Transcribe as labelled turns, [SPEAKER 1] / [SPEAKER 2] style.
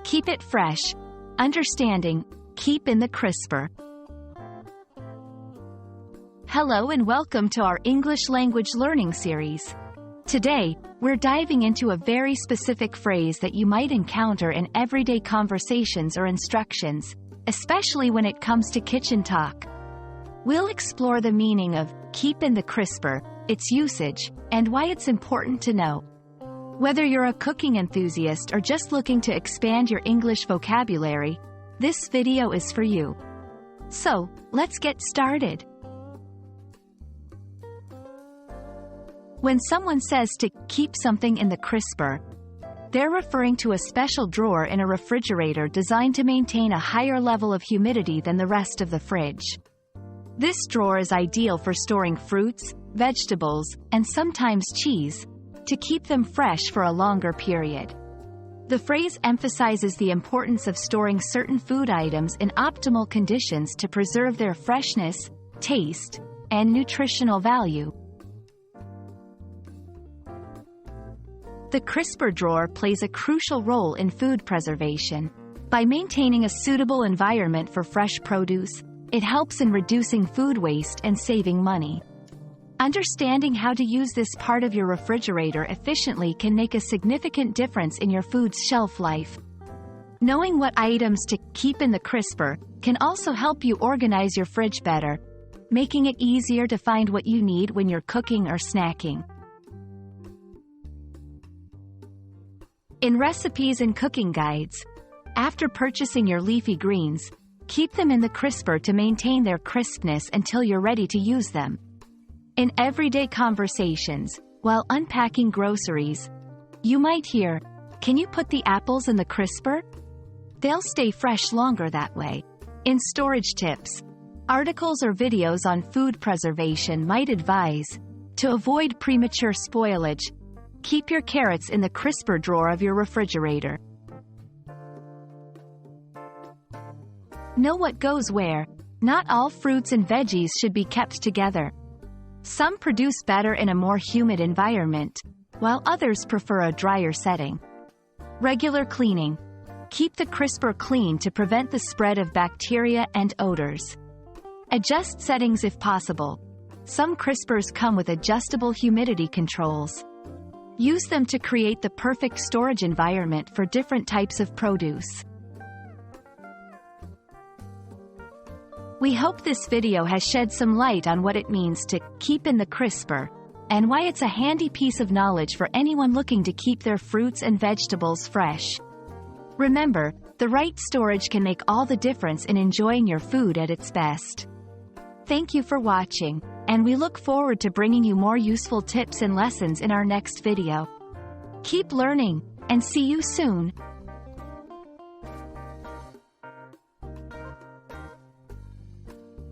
[SPEAKER 1] Keep it fresh. Understanding, keep in the crisper. Hello and welcome to our English language learning series. Today, we're diving into a very specific phrase that you might encounter in everyday conversations or instructions, especially when it comes to kitchen talk. We'll explore the meaning of keep in the crisper, its usage, and why it's important to know. Whether you're a cooking enthusiast or just looking to expand your English vocabulary, this video is for you. So, let's get started. When someone says to keep something in the crisper, they're referring to a special drawer in a refrigerator designed to maintain a higher level of humidity than the rest of the fridge. This drawer is ideal for storing fruits, vegetables, and sometimes cheese, to keep them fresh for a longer period. The phrase emphasizes the importance of storing certain food items in optimal conditions to preserve their freshness, taste, and nutritional value. The crisper drawer plays a crucial role in food preservation. By maintaining a suitable environment for fresh produce, it helps in reducing food waste and saving money. Understanding how to use this part of your refrigerator efficiently can make a significant difference in your food's shelf life. Knowing what items to keep in the crisper can also help you organize your fridge better, making it easier to find what you need when you're cooking or snacking. In recipes and cooking guides, after purchasing your leafy greens, keep them in the crisper to maintain their crispness until you're ready to use them. In everyday conversations, while unpacking groceries, you might hear, "Can you put the apples in the crisper?" They'll stay fresh longer that way. In storage tips, articles or videos on food preservation might advise, to avoid premature spoilage, keep your carrots in the crisper drawer of your refrigerator. Know what goes where. Not all fruits and veggies should be kept together. Some produce better in a more humid environment, while others prefer a drier setting. Regular cleaning. Keep the crisper clean to prevent the spread of bacteria and odors. Adjust settings if possible. Some crispers come with adjustable humidity controls. Use them to create the perfect storage environment for different types of produce. We hope this video has shed some light on what it means to keep in the crisper, and why it's a handy piece of knowledge for anyone looking to keep their fruits and vegetables fresh. Remember, the right storage can make all the difference in enjoying your food at its best. Thank you for watching, and we look forward to bringing you more useful tips and lessons in our next video. Keep learning, and see you soon.